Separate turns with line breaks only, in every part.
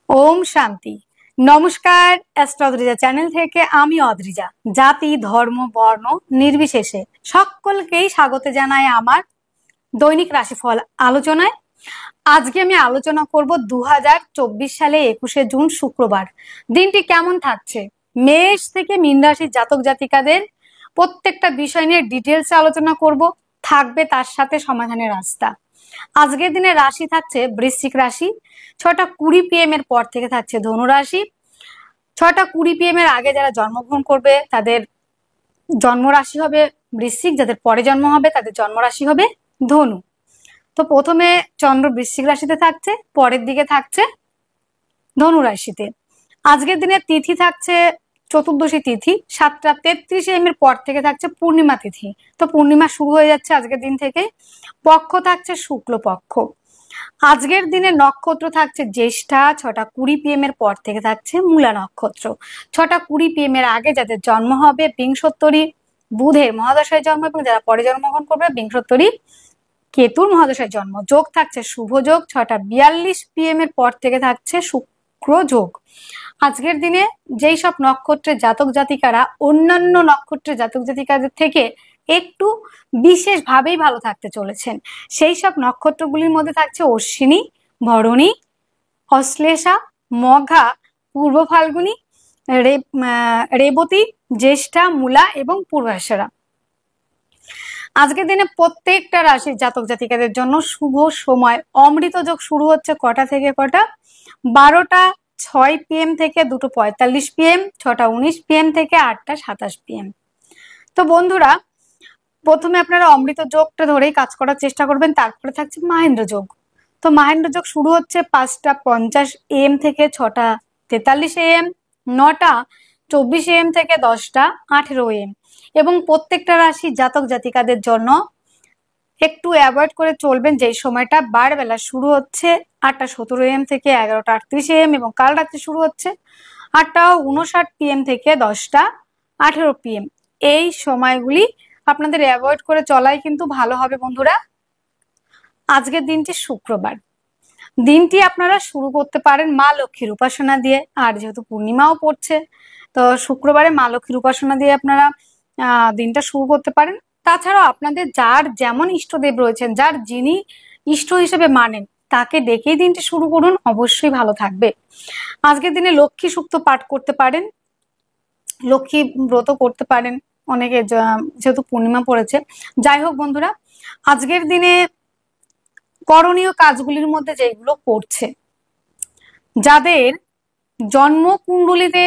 ওম শান্তি। নমস্কার, astro Adrija channel থেকে আমি অদ্রিজা। জাতি, ধর্ম, বর্ণ নির্বিশেষে সকলকেই স্বাগত জানাই আমার দৈনিক রাশিফল আলোচনায়। আজকে আমি আলোচনা করব 2024 সালে 21শে জুন শুক্রবার দিনটি কেমন থাকছে। মেষ থেকে মীন রাশির জাতক জাতিকাদের প্রত্যেকটা বিষয় নিয়ে ডিটেলসে আলোচনা করব, থাকবে তার সাথে সমাধানের রাস্তা। আজকের দিনে রাশি থাকছে বৃশ্চিক রাশি, 6টা 20 PM এর পর থেকে থাকছে ধনু রাশি। 6টা 20 PM এর আগে যারা জন্মগ্রহণ করবে তাদের জন্ম রাশি হবে বৃশ্চিক, যাদের পরে জন্ম হবে তাদের জন্ম রাশি হবে ধনু। তো প্রথমে চন্দ্র বৃশ্চিক রাশিতে থাকছে, পরের দিকে থাকছে ধনু রাশিতে। আজকের দিনে তিথি থাকছে চতুর্দশী তিথি, 7টা 33 AM এর পর থেকে থাকছে পূর্ণিমা তিথি। তো পূর্ণিমা শুরু হয়ে যাচ্ছে আজকের দিন থেকে। পক্ষ থাকছে শুক্লপক্ষ। আজকের দিনে নক্ষত্র থাকছে জ্যেষ্ঠা, 6টা 20 PM এর পর থেকে থাকছে মূলা নক্ষত্র। 6টা 20 PM এর আগে যাদের জন্ম হবে বিংশোত্তরী বুধের মহাদশায় জন্ম, এবং যারা পরে জন্মগ্রহণ করবে বিংশোত্তরী কেতুর মহাদশায় জন্ম। যোগ থাকছে শুভ যোগ, 6টা 42 PM এর পর থেকে থাকছে শুক্র যোগ। আজকের দিনে যেই সব নক্ষত্রের জাতক জাতিকারা অন্যান্য নক্ষত্রের জাতক জাতিকাদের থেকে একটু বিশেষভাবেই ভালো থাকতে চলেছেন, সেই সব নক্ষত্রগুলির মধ্যে থাকছে অশ্বিনী, ভরণী, অশ্লেষা, মঘা, পূর্ব ফাল্গুনী, রেবতী, জ্যেষ্ঠা, মূলা এবং পূর্বাষাঢ়া। আজকের দিনে প্রত্যেকটা রাশির জাতক জাতিকাদের জন্য শুভ সময়। অমৃত যোগ শুরু হচ্ছে কটা থেকে কটা? 12টা 6 PM থেকে 2টা 45 PM, 6টা 19 PM থেকে 8টা 27 PM। তো বন্ধুরা, প্রথমে আপনারা অমৃত যোগটা ধরেই কাজ করার চেষ্টা করবেন। তারপরে থাকছে মাহেন্দ্র যোগ। তো মাহেন্দ্র যোগ শুরু হচ্ছে 5টা 50 AM থেকে 6টা 43 AM, 9টা 24 AM থেকে 10টা 18 AM। এবং প্রত্যেকটা রাশি জাতক জাতিকাদের জন্য একটু অ্যাভয়েড করে চলবেন যেই সময়টা বারবেলা শুরু হচ্ছে 8টা 17 AM থেকে 11টা 38 AM, এবং কাল রাত্রে শুরু হচ্ছে 8টা 59 PM থেকে 10টা 18 PM। এই সময়গুলি আপনাদের অ্যাভয়েড করে চলাই কিন্তু ভালো হবে বন্ধুরা। আজকের দিনটি শুক্রবার, দিনটি আপনারা শুরু করতে পারেন মা লক্ষ্মীর উপাসনা দিয়ে। আর যেহেতু পূর্ণিমাও পড়ছে, তো শুক্রবারে মা লক্ষ্মীর উপাসনা দিয়ে আপনারা দিনটা শুরু করতে পারেন। তাছাড়াও আপনাদের যার যেমন ইষ্টদেব রয়েছেন, যার যিনি ইষ্ট হিসেবে মানেন, তাকে ডেকেই দিনটি শুরু করুন, অবশ্যই ভালো থাকবে। আজকের দিনে লক্ষ্মী সূক্ত পাঠ করতে পারেন, লক্ষ্মী ব্রত করতে পারেন অনেকে, যেহেতু পূর্ণিমা পড়েছে। যাই হোক বন্ধুরা, আজকের দিনে করণীয় কাজগুলির মধ্যে যেগুলো পড়ছে, যাদের জন্ম কুণ্ডলিতে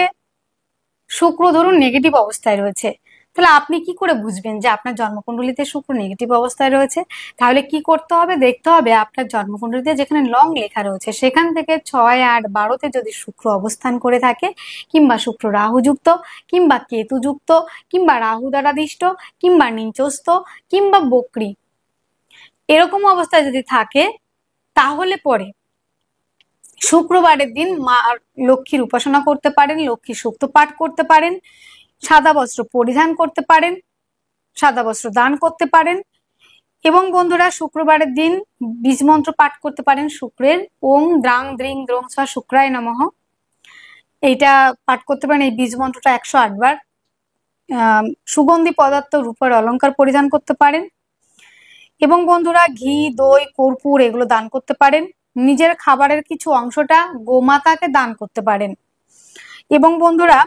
শুক্র ধরুন নেগেটিভ অবস্থায় রয়েছে, তাহলে আপনি কি করে বুঝবেন যে আপনার জন্মকুণ্ডলিতে শুক্র নেগেটিভ অবস্থায় রয়েছে? তাহলে কি করতে হবে? দেখতে হবে আপনার জন্মকুণ্ডলিতে যেখানে লং লেখা রয়েছে সেখান থেকে 6, 8, 12তে যদি শুক্র অবস্থান করে থাকে, কিংবা শুক্র রাহুযুক্ত, কিংবা কেতুযুক্ত, কিংবা রাহু দ্বারাদিষ্ট, কিংবা নিচস্থ, কিংবা বক্রী, এরকম অবস্থায় যদি থাকে, তাহলে পরে শুক্রবারের দিন মা লক্ষ্মীর উপাসনা করতে পারেন, লক্ষ্মী সূক্ত পাঠ করতে পারেন, সাদা বস্ত্র পরিধান করতে পারেন, সাদা বস্ত্র দান করতে পারেন। এবং বন্ধুরা, শুক্রবারের দিন বীজ মন্ত্র পাঠ করতে পারেন শুক্রের, ওং দ্রাং দ্রিং দ্রং ছ শুক্রায় নমঃ। এইটা পাঠ করতে পারেন, এই বীজ মন্ত্রটা 108 বার। সুগন্ধি পদার্থ রূপের অলংকার পরিধান করতে পারেন। এবং বন্ধুরা, ঘি, দই, কর্পূর এগুলো দান করতে পারেন। নিজের খাবারের কিছু অংশটা গোমাতাকে দান করতে পারেন। এবং বন্ধুরা,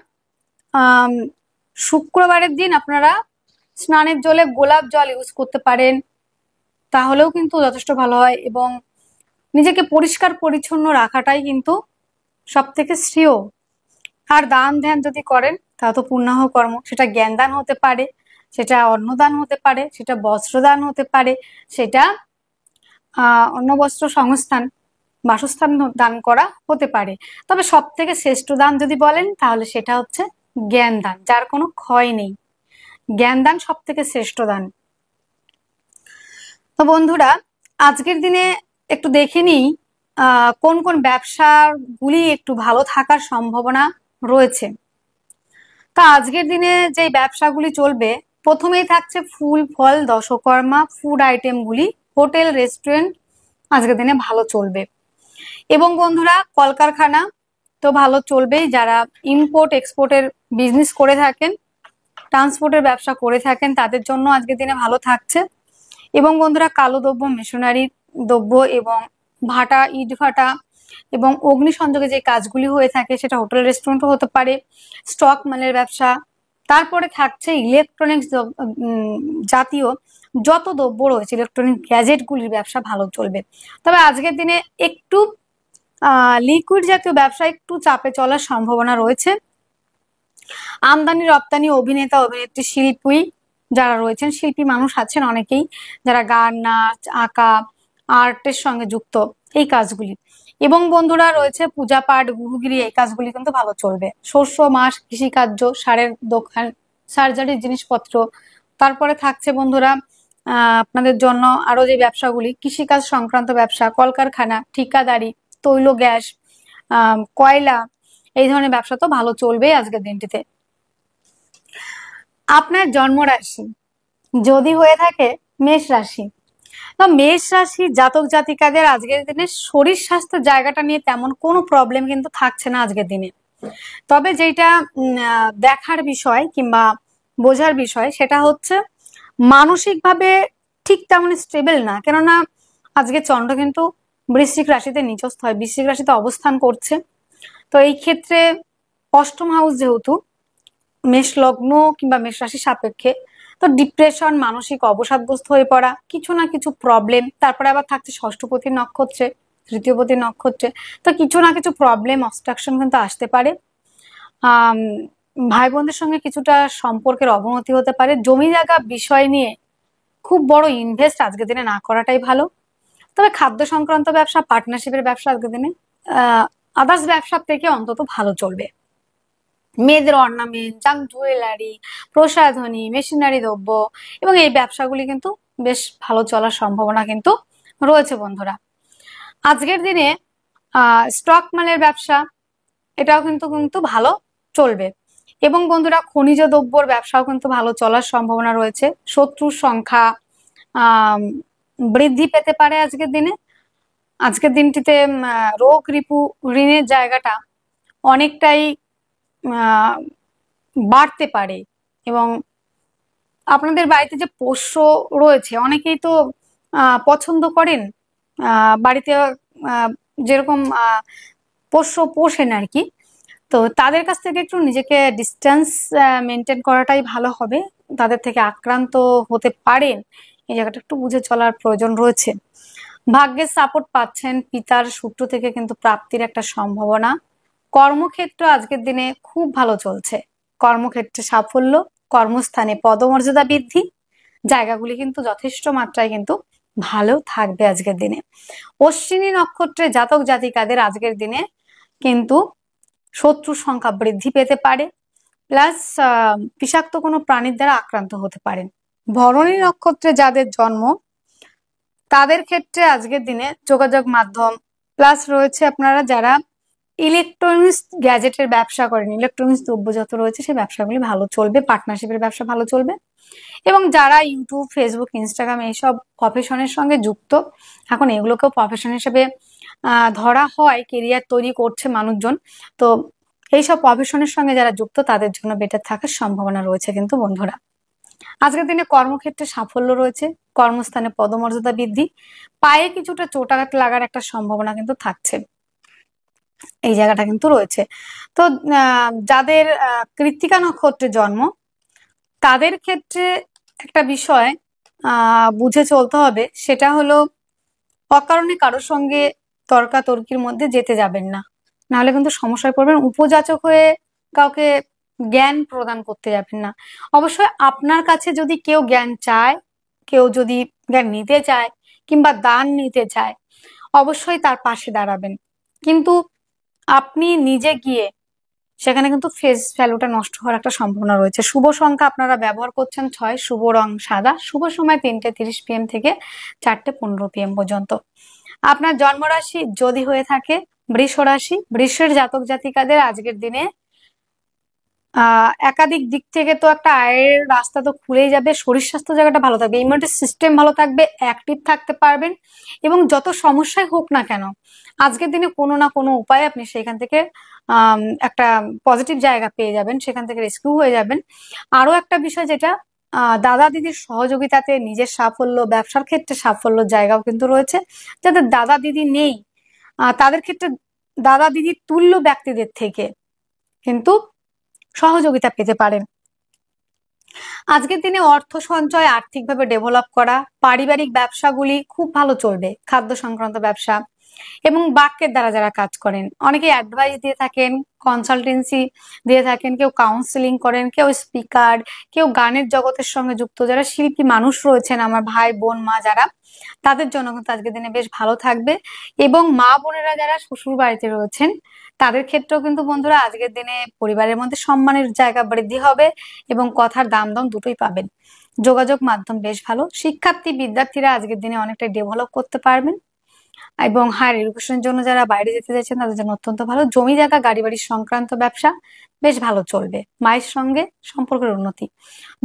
শুক্রবারের দিন আপনারা স্নানের জলে গোলাপ জল ইউজ করতে পারেন, তাহলেও কিন্তু যথেষ্ট ভালো হয়। এবং নিজেকে পরিষ্কার পরিচ্ছন্ন রাখাটাই কিন্তু সব থেকে শ্রেয়। আর দান ধ্যান যদি করেন তা তো পূর্ণাহ কর্ম। সেটা জ্ঞান দান হতে পারে, সেটা অন্নদান হতে পারে, সেটা বস্ত্রদান হতে পারে, সেটা অন্ন বস্ত্র সংস্থান বাসস্থান দান করা হতে পারে। তবে সব থেকে শ্রেষ্ঠ দান যদি বলেন তাহলে সেটা হচ্ছে জ্ঞান দান, যার কোনো ক্ষয় নেই। জ্ঞান দান সব থেকে শ্রেষ্ঠ দান। তো বন্ধুরা, আজকের দিনে একটু দেখে নিই কোন কোন ব্যবসাগুলি একটু ভালো থাকার সম্ভাবনা রয়েছে। তা আজকের দিনে যে ব্যবসাগুলি চলবে, প্রথমেই থাকছে ফুল, ফল, দশকর্মা, ফুড আইটেমগুলি, হোটেল, রেস্টুরেন্ট আজকের দিনে ভালো চলবে। এবং বন্ধুরা, কলকারখানা, তো ভালো চলবেই। যারা ইম্পোর্ট এক্সপোর্টের বিজনেস করে থাকেন, ট্রান্সপোর্টের ব্যবসা করে থাকেন, তাদের জন্য আজকের দিনে ভালো থাকছে। এবং বন্ধুরা, কালো দ্রব্য, মেশিনারি দ্রব্য এবং ভাটা, ইট ভাটা এবং অগ্নি সংযোগে যে কাজগুলি হয়ে থাকে, সেটা হোটেল রেস্টুরেন্টও হতে পারে, স্টক মালের ব্যবসা, তারপরে থাকছে ইলেকট্রনিক্স জাতীয় যত দ্রব্য রয়েছে, ইলেকট্রনিক গ্যাজেটগুলির ব্যবসা ভালো চলবে। তবে আজকের দিনে একটু লিকুইড জাতীয় ব্যবসা একটু চাপে চলার সম্ভাবনা রয়েছে। আমদানি রপ্তানি, অভিনেতা অভিনেত্রী, শিল্পী যারা রয়েছেন, শিল্পী মানুষ আছেন অনেকেই, যারা গান, নাচ, আঁকা, আর্টের সঙ্গে যুক্ত, এই কাজগুলি। এবং বন্ধুরা রয়েছে পূজা পাঠ, গুরুগিরি, এই কাজগুলি কিন্তু ভালো চলবে। শস্য, মাছ, কৃষিকার্য, সারের দোকান, সার্জারির জিনিসপত্র, তারপরে থাকছে বন্ধুরা আপনাদের জন্য আরো যে ব্যবসাগুলি, কৃষিকাজ সংক্রান্ত ব্যবসা, কলকারখানা, ঠিকাদারি, তৈল গ্যাস, কয়লা, এই ধরনের ব্যবসা তো ভালো চলবে আজকের দিনটিতে। আপনার জন্ম রাশি যদি হয়ে থাকে মেষ রাশি, তো মেষ রাশি জাতক জাতিকাদের আজকের দিনে শরীর স্বাস্থ্যের জায়গাটা নিয়ে তেমন কোনো প্রবলেম কিন্তু থাকছে না আজকের দিনে। তবে যেটা দেখার বিষয় কিংবা বোঝার বিষয়, সেটা হচ্ছে মানসিকভাবে ঠিক তেমন স্টেবল না। কেননা আজকে চন্দ্র কিন্তু বৃশ্চিক রাশিতে নিচস্থ হয়, বৃশ্চিক রাশিতে অবস্থান করছে। তো এই ক্ষেত্রে অষ্টম হাউস যেহেতু মেষ লগ্ন কিংবা মেষ রাশি সাপেক্ষে, তো ডিপ্রেশন, মানসিক অবসাদগ্রস্ত হয়ে পড়া, কিছু না কিছু প্রবলেম, তারপরে আবার থাকছে ষষ্ঠপতি নক্ষত্রে, তৃতীয়পতি নক্ষত্রে, তো কিছু না কিছু প্রবলেম, অবস্ট্রাকশন কিন্তু আসতে পারে। ভাই বোনদের সঙ্গে কিছুটা সম্পর্কের অবনতি হতে পারে। জমি জায়গা বিষয় নিয়ে খুব বড় ইনভেস্ট আজকের দিনে না করাটাই ভালো। তবে খাদ্য সংক্রান্ত ব্যবসা, পার্টনারশিপের ব্যবসা আজকের দিনে আদার্স ব্যবসার থেকে অন্তত ভালো চলবে। মেয়েদের অর্নামেন্ট, জাঙ্ক জুয়েলারি, প্রসাধনী, মেশিনারি দ্রব্য এবং এই ব্যবসাগুলি কিন্তু বেশ ভালো চলার সম্ভাবনা কিন্তু রয়েছে বন্ধুরা। আজকের দিনে স্টক মালের ব্যবসা, এটাও কিন্তু কিন্তু ভালো চলবে। এবং বন্ধুরা, খনিজ দ্রব্যর ব্যবসাও কিন্তু ভালো চলার সম্ভাবনা রয়েছে। শত্রুর সংখ্যা বৃদ্ধি পেতে পারে আজকের দিনে। আজকের দিনটিতে রোগ, রিপু, ঋণের জায়গাটা অনেকটাই বাড়তে পারে। এবং আপনাদের বাড়িতে যে পোষ্য রয়েছে, অনেকেই তো পছন্দ করেন বাড়িতে যেরকম পোষ্য পোষেন আর কি, তো তাদের কাছ থেকে একটু নিজেকে ডিস্টেন্স মেনটেন করাটাই ভালো হবে। তাদের থেকে আক্রান্ত হতে পারেন, এই জায়গাটা একটু বুঝে চলার প্রয়োজন রয়েছে। ভাগ্যের সাপোর্ট পাচ্ছেন, পিতার সূত্র থেকে কিন্তু প্রাপ্তির একটা সম্ভাবনা। কর্মক্ষেত্র আজকের দিনে খুব ভালো চলছে। কর্মক্ষেত্রে সাফল্য, কর্মস্থানে পদমর্যাদা বৃদ্ধি, জায়গাগুলি কিন্তু যথেষ্ট মাত্রায় কিন্তু ভালো থাকবে আজকের দিনে। অশ্বিনী নক্ষত্রে জাতক জাতিকাদের আজকের দিনে কিন্তু শত্রুর সংখ্যা বৃদ্ধি পেতে পারে, প্লাস বিষাক্ত কোনো প্রাণীর দ্বারা আক্রান্ত হতে পারেন। ভরণী নক্ষত্রে যাদের জন্ম, তাদের ক্ষেত্রে আজকের দিনে যোগাযোগ মাধ্যম, প্লাস রয়েছে আপনারা যারা ইলেকট্রনিক্স গ্যাজেটের ব্যবসা করেন, ইলেকট্রনিক্স দ্রব্য যত রয়েছে সেই ব্যবসাগুলি ভালো চলবে, পার্টনারশিপের ব্যবসা ভালো চলবে। এবং যারা ইউটিউব, ফেসবুক, ইনস্টাগ্রাম এইসব প্রফেশনের সঙ্গে যুক্ত, এখন এগুলোকেও প্রফেশন হিসেবে ধরা হয়, কেরিয়ার তৈরি করছে মানুষজন, তো এইসব প্রফেশনের সঙ্গে যারা যুক্ত তাদের জন্য বেটার থাকার সম্ভাবনা রয়েছে কিন্তু বন্ধুরা। আজকের দিনে কর্মক্ষেত্রে সাফল্য রয়েছে, কর্মস্থানে পদমর্যাদা বৃদ্ধি, পায়ে কিছুটা চোটাঘাত লাগার একটা সম্ভাবনা কিন্তু থাকছে, এই জায়গাটা কিন্তু রয়েছে। তো যাদের কৃত্তিকা নক্ষত্রে জন্ম, তাদের ক্ষেত্রে একটা বিষয় বুঝে চলতে হবে, সেটা হলো অকারণে কারোর সঙ্গে তর্কাতর্কির মধ্যে যেতে যাবেন না, নাহলে কিন্তু সমস্যায় পড়বেন। উপযাচক হয়ে কাউকে জ্ঞান প্রদান করতে যাবেন না। অবশ্যই আপনার কাছে যদি কেউ জ্ঞান চায়, কেউ যদি জ্ঞান নিতে চায় কিংবা দান নিতে চায়, অবশ্যই তার পাশে দাঁড়াবেন। কিন্তু আপনি নিজে গিয়ে সেখানে কিন্তু ফেস ভ্যালুটা নষ্ট হওয়ার একটা সম্ভাবনা রয়েছে। শুভ সংখ্যা আপনারা ব্যবহার করছেন 6, শুভ রং সাদা, শুভ সময় 3:30 PM থেকে 4:15 PM পর্যন্ত। আপনার জন্মরাশি যদি হয়ে থাকে বৃষ রাশি, বৃষের জাতক জাতিকাদের আজকের দিনে একাধিক দিক থেকে তো একটা আয়ের রাস্তা তো খুলেই যাবে। শরীর স্বাস্থ্য জায়গাটা ভালো থাকবে, ইমিউনিটি সিস্টেম ভালো থাকবে, অ্যাক্টিভ থাকতে পারবেন এবং যত সমস্যাই হোক না কেন আজকের দিনে কোনো না কোনো উপায়ে আপনি সেখান থেকে একটা পজিটিভ জায়গা পেয়ে যাবেন, সেখান থেকে রেস্কিউ হয়ে যাবেন। আরো একটা বিষয় যেটা দাদা দিদির সহযোগিতাতে নিজের সাফল্য, ব্যবসার ক্ষেত্রে সাফল্য জায়গাও কিন্তু রয়েছে। যাদের দাদা দিদি নেই তাদের ক্ষেত্রে দাদা দিদির তুল্য ব্যক্তিদের থেকে কিন্তু সহযোগিতা পেতে পারেন। আজকের দিনে অর্থ সঞ্চয়, আর্থিকভাবে ডেভেলপ করা, পারিবারিক ব্যবসাগুলি খুব ভালো চলবে, খাদ্য সংক্রান্ত ব্যবসা এবং বাক্যের দ্বারা যারা কাজ করেন, অনেকে অ্যাডভাইস দিয়ে থাকেন, কনসালটেন্সি দিয়ে থাকেন, কেউ কাউন্সিলিং করেন, কেউ স্পিকার, কেউ গানের জগতের সঙ্গে যুক্ত, যারা শিল্পী মানুষ রয়েছেন আমার ভাই বোন মা যারা, তাদের জন্য কিন্তু আজকের দিনে বেশ ভালো থাকবে। এবং মা বোনেরা যারা শ্বশুর বাড়িতে রয়েছেন তাদের ক্ষেত্রেও কিন্তু বন্ধুরা আজকের দিনে পরিবারের মধ্যে সম্মানের জায়গা বৃদ্ধি হবে এবং কথার দাম দম দুটোই পাবেন। যোগাযোগ মাধ্যম বেশ ভালো, শিক্ষার্থী বিদ্যার্থীরা আজকের দিনে অনেকটা ডেভেলপ করতে পারবেন এবং হায়ার এডুকেশনের জন্য যারা বাইরে যেতে চাইছেন তাদের জন্য অত্যন্ত ভালো। জমি জায়গা গাড়ি বাড়ি সংক্রান্ত ব্যবসা বেশ ভালো চলবে। মায়ের সঙ্গে সম্পর্কের উন্নতি,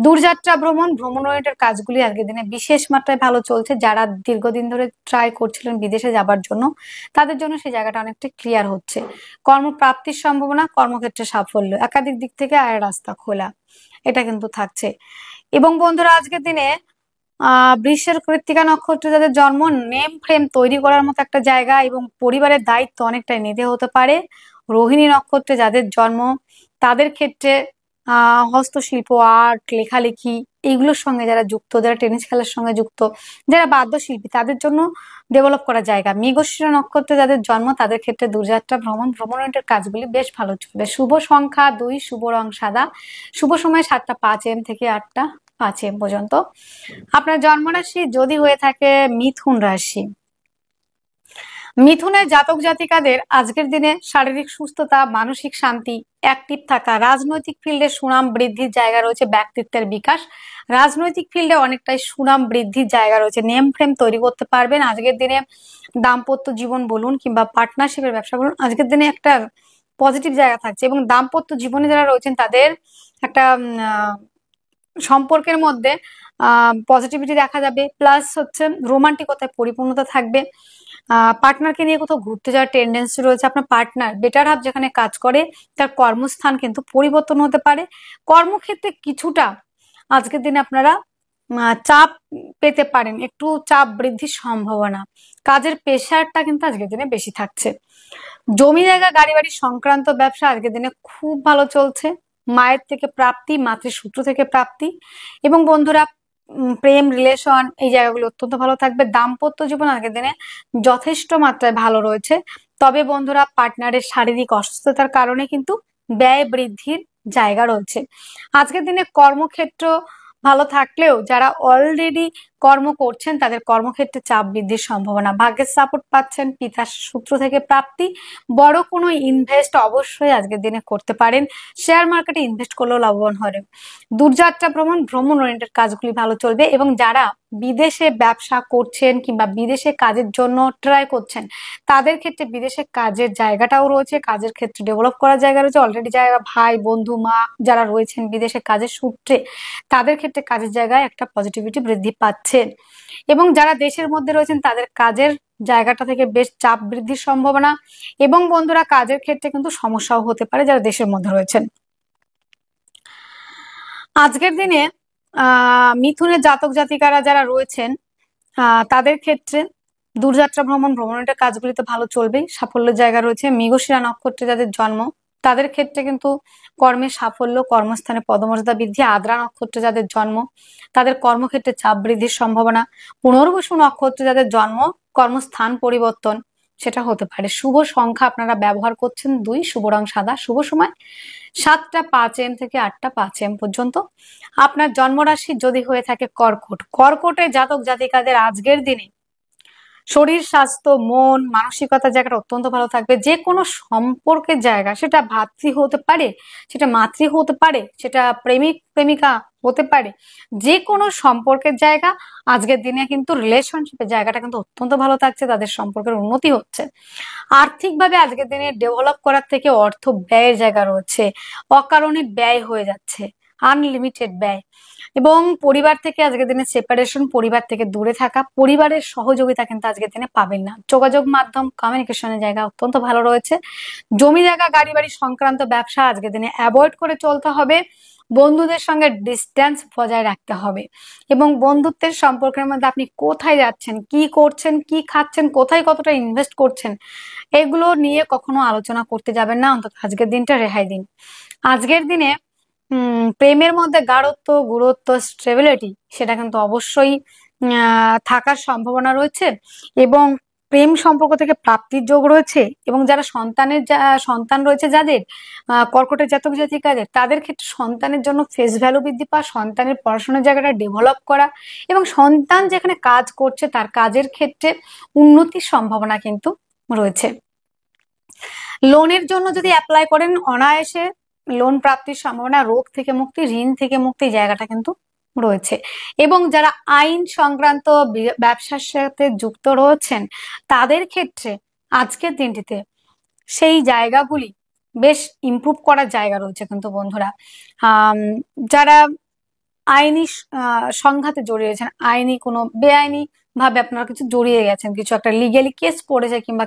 দূরযাত্রা ভ্রমণ, ভ্রমণ ওরিয়েন্টেড কাজগুলি আজকের দিনে বিশেষ মাত্রায় ভালো চলছে। যারা দীর্ঘদিন ধরে ট্রাই করছিলেন বিদেশে যাবার জন্য তাদের জন্য সেই জায়গাটা অনেকটা ক্লিয়ার হচ্ছে। কর্মপ্রাপ্তির সম্ভাবনা, কর্মক্ষেত্রে সাফল্য, একাধিক দিক থেকে আয়ের রাস্তা খোলা, এটা কিন্তু থাকছে। এবং বন্ধুরা আজকের দিনে বৃষের কৃত্তিকা নক্ষত্রে যাদের জন্ম, নেম ফ্রেম তৈরি করার মতো একটা জায়গা এবং পরিবারের দায়িত্ব অনেকটাই নিতে হতে পারে। রোহিণী নক্ষত্রে যাদের জন্ম তাদের ক্ষেত্রে হস্তশিল্প, আর্ট, লেখালেখি এইগুলোর সঙ্গে যারা যুক্ত, যারা টেনিস খেলার সঙ্গে যুক্ত, যারা বাদ্যশিল্পী তাদের জন্য ডেভেলপ করা জায়গা। মৃগশিরা নক্ষত্রে যাদের জন্ম তাদের ক্ষেত্রে দূরযাত্রা ভ্রমণ, ভ্রমণের কাজগুলি বেশ ভালো চলবে। শুভ সংখ্যা 2, শুভ রং সাদা, শুভ সময় 7টা 5 AM থেকে 8টা 5 AM পর্যন্ত। আপনার জন্মরাশি যদি হয়ে থাকে মিথুন রাশি, মিথুনের জাতক জাতিকাদের আজকের দিনে শারীরিক সুস্থতা, মানসিক শান্তি, অ্যাক্টিভ থাকা, রাজনৈতিক ফিল্ডে সুনাম বৃদ্ধির জায়গা রয়েছে, ব্যক্তিত্বের বিকাশ, রাজনৈতিক ফিল্ডে অনেকটাই সুনাম বৃদ্ধির জায়গা রয়েছে, নেম ফ্রেম তৈরি করতে পারবেন। আজকের দিনে দাম্পত্য জীবন বলুন কিংবা পার্টনারশিপের ব্যবসা বলুন, আজকের দিনে একটা পজিটিভ জায়গা থাকছে এবং দাম্পত্য জীবনে যারা রয়েছেন তাদের একটা সম্পর্কের মধ্যে পজিটিভিটি দেখা যাবে, প্লাস হচ্ছে রোমান্টিকতায় পরিপূর্ণতা থাকবে। পার্টনারকে নিয়ে কোথাও ঘুরতে যাওয়ার টেন্ডেন্সি রয়েছে। আপনার পার্টনার বেটার হাফ যেখানে কাজ করে তার কর্মস্থান কিন্তু পরিবর্তন হতে পারে। কর্মক্ষেত্রে কিছুটা আজকের দিনে আপনারা চাপ পেতে পারেন, একটু চাপ বৃদ্ধির সম্ভাবনা, কাজের প্রেশারটা কিন্তু আজকের দিনে বেশি থাকছে। জমি জায়গা গাড়ি বাড়ি সংক্রান্ত ব্যবসা আজকের দিনে খুব ভালো চলছে। মায়ের থেকে প্রাপ্তি, মাতৃসূত্র থেকে প্রাপ্তি এবং বন্ধুরা প্রেম রিলেশন এই জায়গাগুলো অত্যন্ত ভালো থাকবে। দাম্পত্য জীবন আগের দিনে যথেষ্ট মাত্রায় ভালো রয়েছে, তবে বন্ধুরা পার্টনারের শারীরিক অসুস্থতার কারণে কিন্তু ব্যয় বৃদ্ধির জায়গা রয়েছে। আজকের দিনে কর্মক্ষেত্র ভালো থাকলেও যারা অলরেডি কর্ম করছেন তাদের কর্মক্ষেত্রে চাপ বৃদ্ধির সম্ভাবনা, ভাগ্যের সাপোর্ট পাচ্ছেন, পিতার সূত্র থেকে প্রাপ্তি, বড় কোনো ইনভেস্ট অবশ্যই আজকের দিনে করতে পারেন, শেয়ার মার্কেটে ইনভেস্ট করলেও লাভবান হবে। দূরযাত্রা ভ্রমণ, ভ্রমণ ওরিয়েন্টেড কাজগুলি ভালো চলবে এবং যারা বিদেশে ব্যবসা করছেন কিংবা বিদেশে কাজের জন্য ট্রাই করছেন তাদের ক্ষেত্রে বিদেশে কাজের জায়গাটাও রয়েছে, কাজের ক্ষেত্রে ডেভেলপ করার জায়গা রয়েছে। অলরেডি যারা ভাই বন্ধু মা যারা রয়েছেন বিদেশে কাজের সূত্রে তাদের ক্ষেত্রে কাজের জায়গায় একটা পজিটিভিটি বৃদ্ধি পাচ্ছে এবং যারা দেশের মধ্যে রয়েছেন তাদের কাজের জায়গাটা থেকে বেশ চাপ বৃদ্ধির সম্ভাবনা এবং বন্ধুরা কাজের ক্ষেত্রে কিন্তু সমস্যাও হতে পারে যারা দেশের মধ্যে রয়েছেন। আজকের দিনে মিথুনের জাতক জাতিকারা যারা রয়েছেন তাদের ক্ষেত্রে দূরযাত্রা ভ্রমণ, ভ্রমণের কাজগুলিতে ভালো চলবে, সাফল্যের জায়গা রয়েছে। মৃগশিরা নক্ষত্রে যাদের জন্ম তাদের ক্ষেত্রে কিন্তু কর্মের সাফল্য, কর্মস্থানে পদমর্যাদা বৃদ্ধি। আদ্রা নক্ষত্রে যাদের জন্ম তাদের কর্মক্ষেত্রে চাপ বৃদ্ধির সম্ভাবনা। পুনর্বসু নক্ষত্রে যাদের জন্ম কর্মস্থান পরিবর্তন সেটা হতে পারে। শুভ সংখ্যা আপনারা ব্যবহার করছেন 2, শুভ রং সাদা, শুভ সময় 7টা 5 AM থেকে 8টা 5 AM পর্যন্ত। আপনার জন্মরাশি যদি হয়ে থাকে কর্কট, কর্কটে জাতক জাতিকাদের আজকের দিনে শরীর স্বাস্থ্য, মন, মানসিকতার জায়গাটা অত্যন্ত ভালো থাকবে। যে কোনো সম্পর্কের জায়গা, সেটা ভাতৃ হতে পারে, সেটা মাতৃ হতে পারে, সেটা প্রেমিক প্রেমিকা হতে পারে যে কোনো সম্পর্কের জায়গা। আজকের দিনে কিন্তু রিলেশনশিপের জায়গাটা কিন্তু অত্যন্ত ভালো থাকছে, তাদের সম্পর্কের উন্নতি হচ্ছে। আর্থিকভাবে আজকের দিনে ডেভেলপ করার থেকে অর্থ ব্যয়ের জায়গা রয়েছে, অকারণে ব্যয় হয়ে যাচ্ছে, আনলিমিটেড ব্যয়। এবং পরিবার থেকে আজকের দিনে সেপারেশন, পরিবার থেকে দূরে থাকা, পরিবারের সহযোগিতা কিন্তু আজকের দিনে পাবেন না। যোগাযোগ মাধ্যম কমিউনিকেশনের জায়গা অত্যন্ত ভালো রয়েছে। জমি জায়গা গাড়ি বাড়ি সংক্রান্ত ব্যবসা আজকের দিনে অ্যাভয়েড করে চলতে হবে। বন্ধুদের সঙ্গে ডিস্টেন্স বজায় রাখতে হবে। এবং বন্ধুত্বের সম্পর্কের মধ্যে আপনি কোথায় যাচ্ছেন, কি করছেন, কি খাচ্ছেন, কোথায় কতটা ইনভেস্ট করছেন, এগুলো নিয়ে কখনো আলোচনা করতে যাবেন না। অন্তত আজকের দিনটা রেহাই দিন। আজকের দিনে প্রেমের মধ্যে গাঢ়ত্ব, গুরুত্ব, স্টেবিলিটি সেটা কিন্তু অবশ্যই থাকার সম্ভাবনা রয়েছে। এবং প্রেম সম্পর্ক থেকে প্রাপ্তির যোগ রয়েছে। এবং যারা সন্তান রয়েছে, যাদের কর্কটের জাতক জাতিকাদের, তাদের ক্ষেত্রে সন্তানের জন্য ফেস ভ্যালু বৃদ্ধি পাওয়া, সন্তানের পড়াশোনার জায়গাটা ডেভেলপ করা, এবং সন্তান যেখানে কাজ করছে তার কাজের ক্ষেত্রে উন্নতির সম্ভাবনা কিন্তু রয়েছে। লোনের জন্য যদি অ্যাপ্লাই করেন অনায়াসে লোন প্রাপ্তির সম্ভাবনা, রোগ থেকে মুক্তি, ঋণ থেকে মুক্তি জায়গাটা কিন্তু রয়েছে। এবং যারা আইন সংক্রান্ত ব্যবসার সাথে যুক্ত রয়েছেন তাদের ক্ষেত্রে আজকের দিনটিতে সেই জায়গাগুলি বেশ ইমপ্রুভ করার জায়গা রয়েছে কিন্তু বন্ধুরা। যারা আইনি সংঘাতে জড়িয়েছেন, আইনি কোনো বেআইনি ভাবে আপনারা কিছু জড়িয়ে গেছেন, কিছু একটা লিগেলি কেস পড়েছে, কিংবা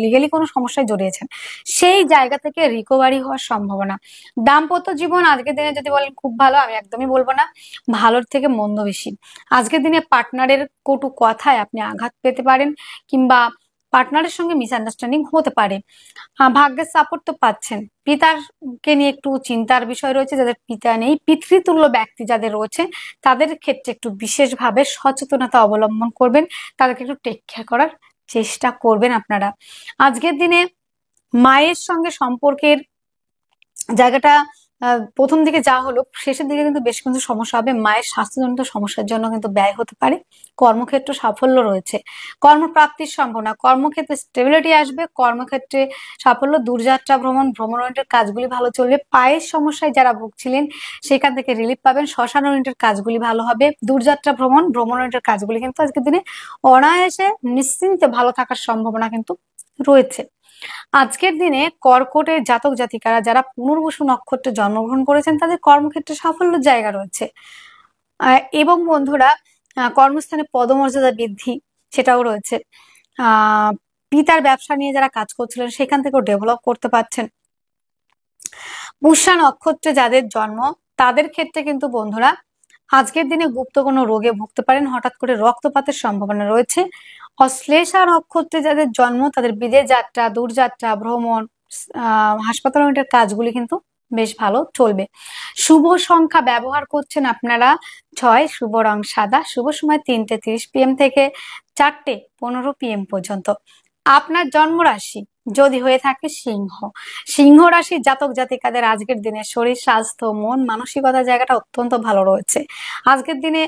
লিগেলি কোনো সমস্যায় জড়িয়েছেন, সেই জায়গা থেকে রিকভারি হওয়ার সম্ভাবনা। দাম্পত্য জীবন আজকের দিনে যদি বলেন খুব ভালো, আমি একদমই বলবো না, ভালোর থেকে মন্দ বেশি। আজকের দিনে পার্টনারের কটু কথায় আপনি আঘাত পেতে পারেন, কিংবা পার্টনারের সঙ্গে মিসআন্ডারস্ট্যান্ডিং হতে পারে। ভাগ্যের সাপোর্ট তো পাচ্ছেন। পিতারকে নিয়ে একটু চিন্তার বিষয় রয়েছে, যাদের পিতা নেই, পিতৃতুল্য ব্যক্তি যাদের রয়েছে তাদের ক্ষেত্রে একটু বিশেষভাবে সচেতনতা অবলম্বন করবেন, তাদেরকে একটু টেক কেয়ার করার চেষ্টা করবেন আপনারা। আজকের দিনে মায়ের সঙ্গে সম্পর্কের জায়গাটা প্রথম দিকে যা হলো, শেষের দিকে কিন্তু বেশ কিছু সমস্যা হবে। মায়ের স্বাস্থ্যজনিত সমস্যার জন্য কিন্তু ব্যয় হতে পারে। কর্মক্ষেত্র সাফল্য রয়েছে, কর্মপ্রাপ্তির সম্ভাবনা, কর্মক্ষেত্রে স্টেবিলিটি আসবে, কর্মক্ষেত্রে সাফল্য, দূরযাত্রা ভ্রমণ, ভ্রমণের কাজগুলি ভালো চলবে। পায়ের সমস্যায় যারা ভুগছিলেন সেখান থেকে রিলিফ পাবেন। শ্মশান কাজগুলি ভালো হবে। দূরযাত্রা ভ্রমণ, ভ্রমণের কাজগুলি কিন্তু আজকের দিনে অনায়াসে নিশ্চিন্তে ভালো থাকার সম্ভাবনা কিন্তু রয়েছে। আজকের দিনে কর্কটের জাতক জাতিকারা যারা পুনর্বসু নক্ষত্রে জন্মগ্রহণ করেছেন তাদের কর্মক্ষেত্রে সাফল্যের জায়গা রয়েছে। এবং বন্ধুরা, কর্মস্থানে পদমর্যাদা বৃদ্ধি সেটাও রয়েছে। পিতার ব্যবসা নিয়ে যারা কাজ করছিলেন সেখান থেকেও ডেভেলপ করতে পারছেন। পুষ্যা নক্ষত্রে যাদের জন্ম তাদের ক্ষেত্রে কিন্তু বন্ধুরা আজকের দিনে গুপ্ত কোনো রোগে ভুগতে পারেন, হঠাৎ করে রক্তপাতের সম্ভাবনা রয়েছে। অশ্লেষা নক্ষত্রে যাদের জন্ম তাদের বিদেশ যাত্রা, দূরযাত্রা, ভ্রমণ, হাসপাতালের কাজগুলি কিন্তু বেশ ভালো চলবে। শুভ সংখ্যা ব্যবহার করছেন আপনারা 6, শুভ রং সাদা, শুভ সময় 3:30 PM থেকে 4:15 PM পর্যন্ত। আপনার জন্ম রাশি যদি হয়ে থাকে সিংহ, সিংহ রাশির জাতক জাতিকাদের আজকের দিনে শরীর স্বাস্থ্য, মন মানসিকতা জায়গাটা অত্যন্ত ভালো রয়েছে। আজকের দিনে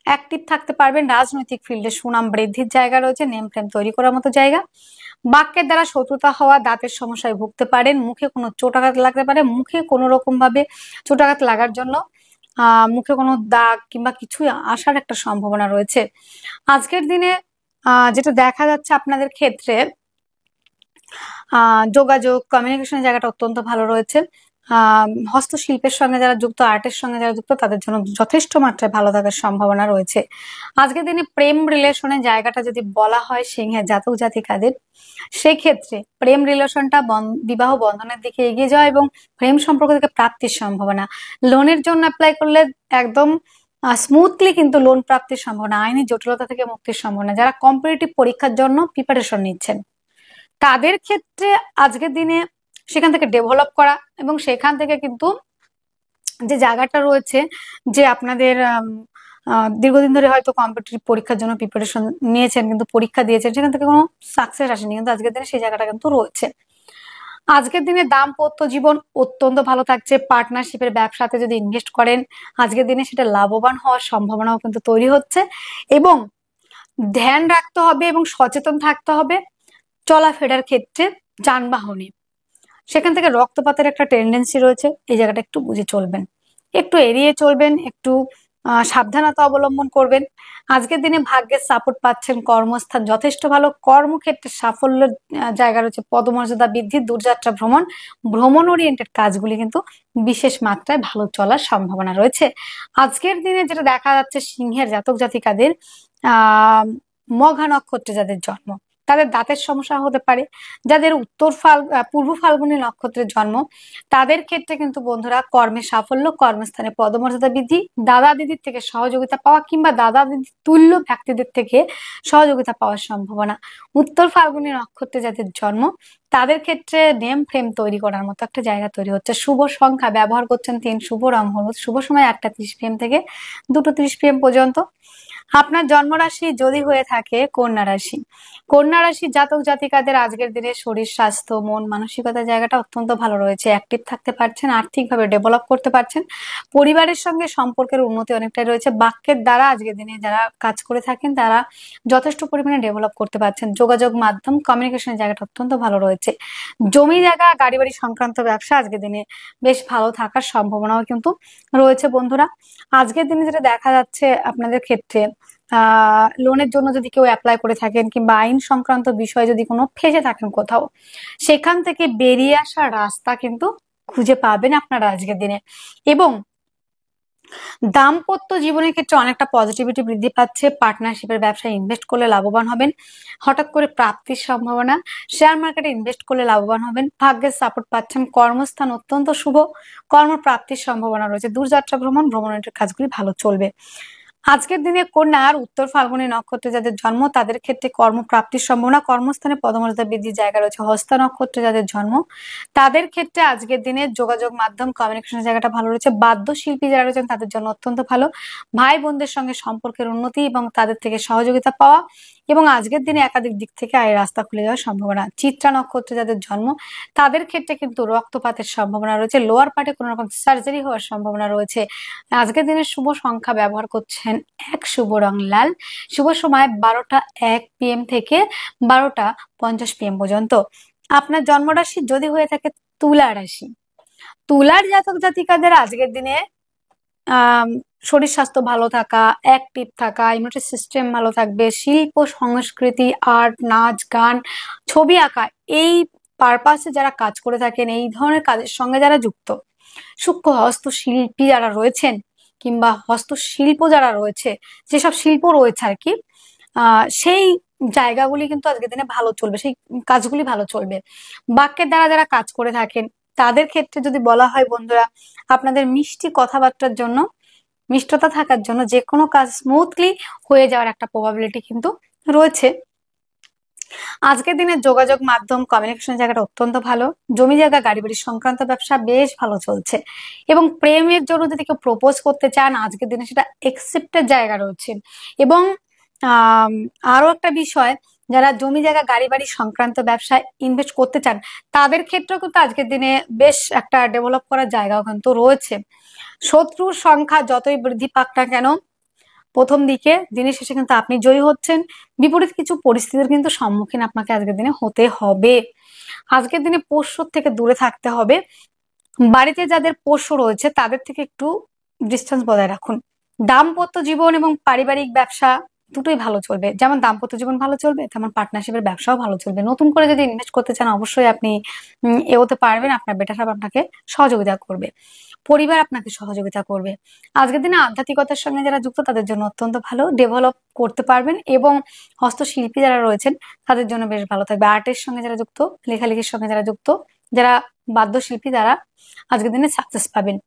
অ্যাক্টিভ থাকতে পারবেন। রাজনৈতিক ফিল্ডে সুনাম বৃদ্ধির জায়গা রয়েছে, নেম ফ্রেম তৈরি করার মতো জায়গা। বাক্যের দ্বারা শত্রুতা হওয়া, দাঁতের সমস্যায় ভুগতে পারেন, মুখে কোনো চোটাঘাত লাগতে পারে, মুখে কোনো রকম ভাবে চোটাঘাত লাগার জন্য মুখে কোনো দাগ কিংবা কিছু আসার একটা সম্ভাবনা রয়েছে। আজকের দিনে যেটা দেখা যাচ্ছে আপনাদের ক্ষেত্রে যোগাযোগ কমিউনিকেশন জায়গাটা অত্যন্ত ভালো রয়েছে। হস্তশিল্পের সঙ্গে যারা যুক্ত, আর্টের সঙ্গে যারা যুক্ত তাদের জন্য যথেষ্ট মাত্রায় ভালো থাকার সম্ভাবনা রয়েছে। আজকের দিনে প্রেম রিলেশনের জায়গাটা যদি বলা হয় সিংহের জাতক জাতিকাদের, সেক্ষেত্রে প্রেম রিলেশনটা বিবাহ বন্ধনের দিকে এগিয়ে যাওয়া এবং প্রেম সম্পর্ক থেকে প্রাপ্তির সম্ভাবনা। লোনের জন্য অ্যাপ্লাই করলে একদম স্মুথলি কিন্তু লোন প্রাপ্তির সম্ভাবনা, আইনি জটিলতা থেকে মুক্তির সম্ভাবনা। যারা কম্পিটিটিভ পরীক্ষার জন্য প্রিপারেশন নিচ্ছেন তাদের ক্ষেত্রে আজকের দিনে সেখান থেকে ডেভেলপ করা এবং সেখান থেকে কিন্তু যে জায়গাটা রয়েছে যে আপনাদের দীর্ঘদিন ধরে হয়তো কম্পিটিটিভ পরীক্ষার জন্য প্রিপারেশন নিয়েছেন কিন্তু পরীক্ষা দিয়েছেন, সেখান থেকে কোনো সাকসেস আসেনি, কিন্তু আজকের দিনে সেই জায়গাটা কিন্তু রয়েছে। আজকের দিনে দাম্পত্য জীবন অত্যন্ত ভালো থাকছে। পার্টনারশিপের ব্যবসাতে যদি ইনভেস্ট করেন আজকের দিনে সেটা লাভবান হওয়ার সম্ভাবনাও কিন্তু তৈরি হচ্ছে। এবং ধ্যান রাখতে হবে এবং সচেতন থাকতে হবে চলাফেরার ক্ষেত্রে, যানবাহনে সেখান থেকে রক্তপাতের একটা টেন্ডেন্সি রয়েছে, এই জায়গাটা একটু বুঝে চলবেন। একটু এড়িয়ে চলবেন, একটু সাবধানতা অবলম্বন করবেন। আজকের দিনে ভাগ্যের সাপোর্ট পাচ্ছেন, কর্মস্থান যথেষ্ট ভালো, কর্মক্ষেত্রে সাফল্যের জায়গা রয়েছে, পদমর্যাদা বৃদ্ধি, দূরযাত্রা ভ্রমণ, ভ্রমণ ওরিয়েন্টেড কাজগুলি কিন্তু বিশেষ মাত্রায় ভালো চলার সম্ভাবনা রয়েছে। আজকের দিনে যেটা দেখা যাচ্ছে, সিংহের জাতক জাতিকাদের আহ মঘা নক্ষত্রে যাদের জন্ম, তাদের দাঁতের সমস্যা হতে পারে। যাদের পূর্ব ফাল্গুনী নক্ষত্রের জন্ম, তাদের ক্ষেত্রে কিন্তু বন্ধুরা কর্মে সাফল্য, কর্মস্থানে পদমর্যাদা বৃদ্ধি, দাদা দিদির থেকে সহযোগিতা পাওয়া কিংবা দাদা দিদির তুল্য ব্যক্তিদের থেকে সহযোগিতা পাওয়ার সম্ভাবনা। উত্তর ফাল্গুনী নক্ষত্রে যাদের জন্ম, তাদের ক্ষেত্রে নেম ফ্রেম তৈরি করার মতো একটা জায়গা তৈরি হচ্ছে। শুভ সংখ্যা ব্যবহার করছেন 3, শুভ রং হলুদ, শুভ সময় 1:30 PM থেকে 2:30 PM পর্যন্ত। আপনার জন্মরাশি যদি হয়ে থাকে কন্যা রাশি, কন্যা রাশি জাতক জাতিকাদের আজকের দিনে শরীর স্বাস্থ্য, মন মানসিকতার জায়গাটা অত্যন্ত ভালো রয়েছে। অ্যাক্টিভ থাকতে পারছেন, আর্থিকভাবে ডেভেলপ করতে পারছেন, পরিবারের সঙ্গে সম্পর্কের উন্নতি অনেকটাই রয়েছে। বাক্যের দ্বারা আজকের দিনে যারা কাজ করে থাকেন তারা যথেষ্ট পরিমাণে ডেভেলপ করতে পারছেন। যোগাযোগ মাধ্যম, কমিউনিকেশনের জায়গাটা অত্যন্ত ভালো রয়েছে। জমি জায়গা, গাড়ি বাড়ি সংক্রান্ত ব্যবসা আজকের দিনে বেশ ভালো থাকার সম্ভাবনাও কিন্তু রয়েছে বন্ধুরা। আজকের দিনে যেটা দেখা যাচ্ছে আপনাদের ক্ষেত্রে, লোনের জন্য যদি কেউ অ্যাপ্লাই করে থাকেন কিংবা আইন সংক্রান্ত বিষয়ে যদি কোনো ফেঁসে থাকেন কোথাও, সেখান থেকে বেরিয়ে আসার রাস্তা কিন্তু খুঁজে পাবেন আপনারা আজকের দিনে। এবং দাম্পত্য জীবনের ক্ষেত্রে অনেকটা পজিটিভিটি বৃদ্ধি পাচ্ছে। পার্টনারশিপের ব্যবসায় ইনভেস্ট করলে লাভবান হবেন, হঠাৎ করে প্রাপ্তির সম্ভাবনা। শেয়ার মার্কেটে ইনভেস্ট করলে লাভবান হবেন, ভাগ্যের সাপোর্ট পাচ্ছেন, কর্মস্থান অত্যন্ত শুভ, কর্মপ্রাপ্তির সম্ভাবনা রয়েছে। দূরযাত্রা ভ্রমণ, ভ্রমণের কাজগুলি ভালো চলবে। আজকের দিনে কন্যার উত্তর ফাল্গুনী নক্ষত্রে যাদের জন্ম, তাদের ক্ষেত্রে কর্মপ্রাপ্তির সম্ভাবনা, কর্মস্থানে পদমর্যাদা বৃদ্ধির জায়গা রয়েছে। হস্তা নক্ষত্রে যাদের জন্ম, তাদের ক্ষেত্রে আজকের দিনে যোগাযোগ মাধ্যম, কমিউনিকেশনের জায়গাটা ভালো রয়েছে। বাদ্যশিল্পী যারা রয়েছেন তাদের জন্য অত্যন্ত ভালো। ভাই বোনদের সঙ্গে সম্পর্কের উন্নতি এবং তাদের থেকে সহযোগিতা পাওয়া, এবং আজকের দিনে একাধিক দিক থেকে আয়ের রাস্তা খুলে যাওয়ার সম্ভাবনা। চিত্রা নক্ষত্রে যাদের জন্ম, তাদের ক্ষেত্রে কিন্তু রক্তপাতের সম্ভাবনা রয়েছে, লোয়ার পার্টে কোনো রকম সার্জারি হওয়ার সম্ভাবনা রয়েছে। আজকের দিনে শুভ সংখ্যা ব্যবহার করছেন 1, শুভ রং লাল, শুভ সময় 12:01 PM থেকে 12:50 PM পর্যন্ত। আপনার জন্মরাশি যদি হয়ে থাকে তুলা রাশি, তুলার জাতক জাতিকাদের আজকের দিনে আহ শরীর স্বাস্থ্য ভালো থাকা, অ্যাক্টিভ থাকা, ইমিউনিটি সিস্টেম ভালো থাকবে, শিল্প সংস্কৃতি, আর্ট, নাচ গান, ছবি আঁকা, এই পারপাসে যারা কাজ করে থাকেন, এই ধরনের কাজের সঙ্গে যারা যুক্ত, সূক্ষ্ম হস্তশিল্পী যারা রয়েছেন কিংবা হস্তশিল্প যারা রয়েছে, যেসব শিল্প রয়েছে আর কি, সেই জায়গাগুলি কিন্তু আজকের দিনে ভালো চলবে, সেই কাজগুলি ভালো চলবে। বাক্যের দ্বারা যারা কাজ করে থাকেন তাদের ক্ষেত্রে যদি বলা হয় বন্ধুরা, আপনাদের মিষ্টি কথাবার্তার জন্য, মিষ্টতা থাকার জন্য যে কোনো কাজ স্মুথলি হয়ে যাওয়ার একটা প্রবাবিলিটি কিন্তু রয়েছে। আজকের দিনে যোগাযোগ মাধ্যম, কমিউনিকেশন জায়গাটা অত্যন্ত ভালো। জমি জায়গা, গাড়ি বাড়ি সংক্রান্ত ব্যবসা বেশ ভালো চলছে। এবং প্রেমের জন্য যদি কেউ প্রপোজ করতে চান, আজকের দিনে সেটা একসেপ্টের জায়গা রয়েছে। এবং আরো একটা বিষয়, যারা জমি জায়গা, গাড়ি বাড়ি সংক্রান্ত ব্যবসায় ইনভেস্ট করতে চান, তাদের ক্ষেত্রেও কিন্তু আজকের দিনে বেশ একটা ডেভেলপ করার জায়গাও কিন্তু রয়েছে। শত্রুর সংখ্যা যতই বৃদ্ধি পাক না কেন, প্রথম দিকে দিনের শেষে কিন্তু আপনি জয়ী হচ্ছেন। বিপরীত কিছু পরিস্থিতির কিন্তু সম্মুখীন আপনাকে আজকের দিনে হতে হবে। আজকের দিনে পোষ্যর থেকে দূরে থাকতে হবে। বাড়িতে যাদের পোষ্য রয়েছে তাদের থেকে একটু ডিস্টেন্স বজায় রাখুন। দাম্পত্য জীবন এবং পারিবারিক ব্যবসা দুটোই ভালো চলবে। যেমন দাম্পত্য জীবন ভালো চলবে, তেমন পার্টনারশিপের ব্যবসাও ভালো চলবে। নতুন করে যদি ইনভেস্ট করতে চান, অবশ্যই আপনি এগোতে পারবেন। আপনার বেটা সাহেব আপনাকে সহযোগিতা করবে, পরিবার আপনাকে সহযোগিতা করবে। আজকের দিনে আধ্যাত্মিকতার সঙ্গে যারা যুক্ত তাদের জন্য অত্যন্ত ভালো, ডেভেলপ করতে পারবেন। এবং হস্তশিল্পী যারা রয়েছেন তাদের জন্য বেশ ভালো থাকবে। আর্টের সঙ্গে যারা যুক্ত, লেখালেখির সঙ্গে যারা যুক্ত, যারা বাদ্যশিল্পী, তারা আজকের দিনে সাকসেস পাবেন।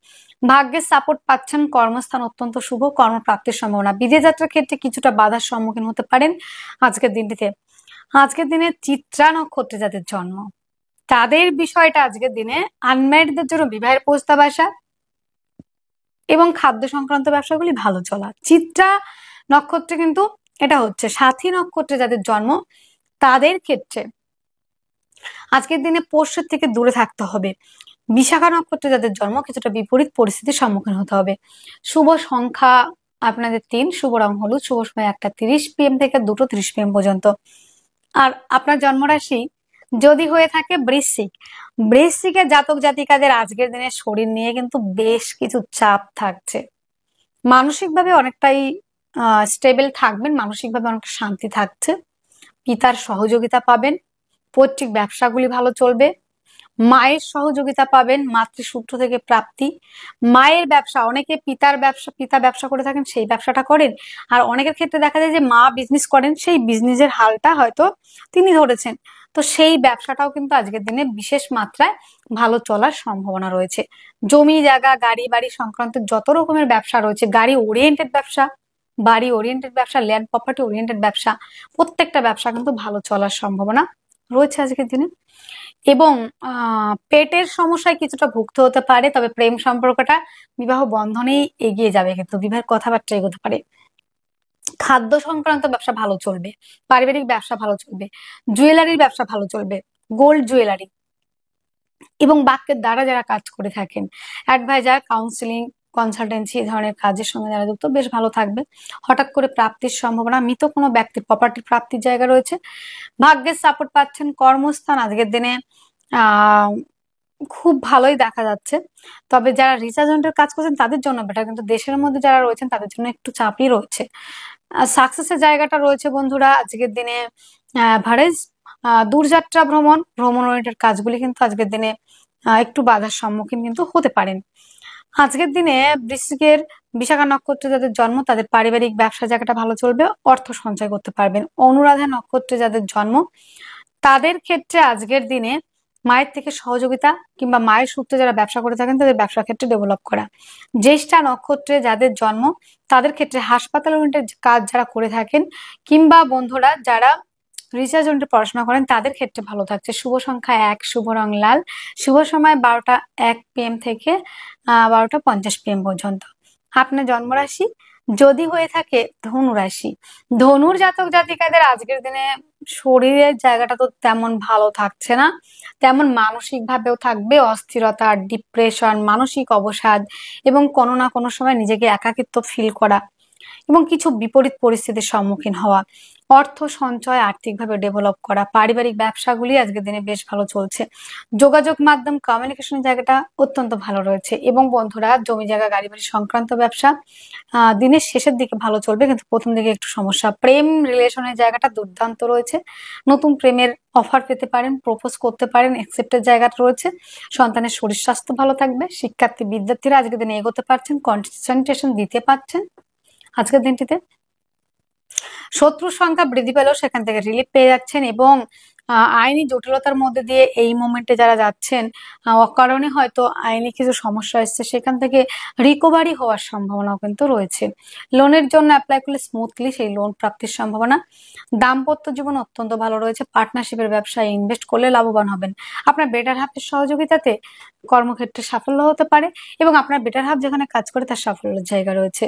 ভাগ্যের সাপোর্ট পাচ্ছেন, কর্মস্থান অত্যন্ত শুভ, কর্মপ্রাপ্তির সম্ভাবনা। বিদেশ যাত্রার ক্ষেত্রে কিছুটা বাধার সম্মুখীন হতে পারেন আজকের দিনটিতে। আজকের দিনে চিত্রা নক্ষত্রে যাদের জন্ম, তাদের বিষয়টা আজকের দিনে আনম্যারিডদের জন্য বিবাহের প্রস্তাব আসা এবং খাদ্য সংক্রান্ত ব্যবসাগুলি ভালো চলা। চিত্রা নক্ষত্রে কিন্তু এটা হচ্ছে। সাথী নক্ষত্রে যাদের জন্ম, তাদের ক্ষেত্রে আজকের দিনে পোষ্যের থেকে দূরে থাকতে হবে। বিশাখা নক্ষত্রে যাদের জন্ম, কিছুটা বিপরীত পরিস্থিতির সম্মুখীন হতে হবে। শুভ সংখ্যা আপনাদের 3, শুভ রং হলুদ, শুভ সময় 1:30 PM থেকে 2:30 PM পর্যন্ত। আর আপনার জন্মরাশি যদি হয়ে থাকে বৃশ্চিক, বৃশ্চিকের জাতক জাতিকাদের আজকের দিনে শরীর নিয়ে কিন্তু বেশ কিছু চাপ থাকছে। মানসিকভাবে অনেকটাই স্টেবল থাকবেন, মানসিকভাবে অনেকটা শান্তি থাকছে, পিতার সহযোগিতা পাবেন, পৈতৃক ব্যবসাগুলি ভালো চলবে, মায়ের সহযোগিতা পাবেন, মাতৃসূত্র থেকে প্রাপ্তি, মায়ের ব্যবসা, অনেকে পিতা ব্যবসা করে থাকেন সেই ব্যবসাটা করেন, আর অনেকের ক্ষেত্রে দেখা যায় যে মা বিজনেস করেন, সেই বিজনেসের হালটা হয়তো তিনি ধরেছেন। তো সেই ব্যবসাটাও কিন্তু আজকের দিনে বিশেষ মাত্রায় ভালো চলার সম্ভাবনা রয়েছে। জমি জায়গা গাড়ি বাড়ি সংক্রান্ত যত রকমের ব্যবসা রয়েছে, গাড়ি ওরিয়েন্টেড ব্যবসা, বাড়ি ওরিয়েন্টেড ব্যবসা, ল্যান্ড প্রপার্টি ওরিয়েন্টেড ব্যবসা, প্রত্যেকটা ব্যবসা কিন্তু ভালো চলার সম্ভাবনা রয়েছে আজকের দিনে। এবং পেটের সমস্যায় কিছুটা ভুগতে হতে পারে, তবে প্রেম সম্পর্কটা বিবাহ বন্ধনেই এগিয়ে যাবে, কিন্তু বিবাহের কথাবার্তা এগোতে পারে। খাদ্য সংক্রান্ত ব্যবসা ভালো চলবে, পারিবারিক ব্যবসা ভালো চলবে, জুয়েলারির ব্যবসা ভালো চলবে, গোল্ড জুয়েলারি এবং বাক্যের দ্বারা যারা কাজ করে থাকেন, অ্যাডভাইজার, কাউন্সিলিং, কনসালটেন্সি, এই ধরনের কাজের সঙ্গে যারা যুক্ত বেশ ভালো থাকবে। হঠাৎ করে প্রাপ্তির সম্ভাবনা, মৃত কোনো ব্যক্তির প্রপার্টি প্রাপ্তির জায়গা রয়েছে, ভাগ্যের সাপোর্ট পাচ্ছেন, কর্মস্থান আজকের দিনে আহ খুব ভালোই দেখা যাচ্ছে। তবে যারা রিসার্চেন্টের কাজ করছেন তাদের জন্য বেটার, কিন্তু দেশের মধ্যে যারা রয়েছেন তাদের জন্য একটু চাপই রয়েছে। সাকসেসের জায়গাটা রয়েছে বন্ধুরা আজকের দিনে ভারেজ, দূরযাত্রা ভ্রমণ, ভ্রমণ ওরিয়েন্টেড কাজগুলি কিন্তু আজকের দিনে একটু বাধার সম্মুখীন কিন্তু হতে পারেন। আজকের দিনে বৃশ্চিকের বিশাখা নক্ষত্রে যাদের জন্ম তাদের পারিবারিক ব্যবসা জায়গাটা ভালো চলবে, অর্থ সঞ্চয় করতে পারবেন। অনুরাধা নক্ষত্রে যাদের জন্ম তাদের ক্ষেত্রে আজকের দিনে মায়ের থেকে সহযোগিতা কিংবা মায়ের সূত্রে যারা ব্যবসা করে থাকেন তাদের ব্যবসা ক্ষেত্রে ডেভেলপ করা। জ্যেষ্ঠা নক্ষত্রে যাদের জন্ম তাদের ক্ষেত্রে হাসপাতাল ওরিয়েন্টেড কাজ যারা করে থাকেন কিংবা বন্ধুরা যারা রিসার্চ ওরিয়েন্টেড পড়াশোনা করেন তাদের ক্ষেত্রে ভালো থাকছে। শুভ সংখ্যা 1, শুভ রং লাল, শুভ সময় 12টা 1 PM থেকে 12টা 50 PM পর্যন্ত। আপনার জন্মরাশি যদি হয়ে থাকে ধনু রাশি, ধনুর জাতক জাতিকাদের আজকের দিনে শরীরের জায়গাটা তো তেমন ভালো থাকছে না, তেমন মানসিক ভাবেও থাকবে অস্থিরতা, ডিপ্রেশন, মানসিক অবসাদ এবং কোনো না কোনো সময় নিজেকে একাকিত্ব ফিল করা এবং কিছু বিপরীত পরিস্থিতির সম্মুখীন হওয়া। অর্থ সঞ্চয়, আর্থিকভাবে ডেভেলপ করা, পারিবারিক ব্যবসাগুলি আজকের দিনে বেশ ভালো চলছে। যোগাযোগ মাধ্যম, কমিউনিকেশনের জায়গাটা অত্যন্ত ভালো রয়েছে। এবং বন্ধুরা জমি জায়গা গাড়ি বাড়ি সংক্রান্ত ব্যবসা দিনের শেষের দিকে ভালো চলবে, কিন্তু প্রথম দিকে একটু সমস্যা। প্রেম রিলেশনের জায়গাটা দুর্দান্ত রয়েছে, নতুন প্রেমের অফার পেতে পারেন, প্রপোজ করতে পারেন, অ্যাকসেপ্টের জায়গাটা রয়েছে। সন্তানের শরীর স্বাস্থ্য ভালো থাকবে, শিক্ষার্থী বিদ্যার্থীরা আজকের দিনে এগোতে পারছেন, কনসেন্ট্রেশন দিতে পারছেন। আজকের দিনটিতে শত্রুর সংখ্যা বৃদ্ধি পেলেও সেখান থেকে রিলিফ পেয়ে যাচ্ছেন এবং আইনি জটিলতার মধ্যে দিয়ে এই মোমেন্টে যারা যাচ্ছেন অকারণে হয়তো আইনি কিছু সমস্যা এসছে, সেখান থেকে রিকভারি হওয়ার সম্ভাবনাও কিন্তু রয়েছে। লোনের জন্য অ্যাপ্লাই করলে স্মুথলি সেই লোন প্রাপ্তির সম্ভাবনা। দাম্পত্য জীবন অত্যন্ত ভালো রয়েছে, পার্টনারশিপের ব্যবসায় ইনভেস্ট করলে লাভবান হবেন। আপনার বেটার হাফের সহযোগিতাতে কর্মক্ষেত্রে সাফল্য হতে পারে এবং আপনার বেটার হাফ যেখানে কাজ করে তার সাফল্যের জায়গা রয়েছে।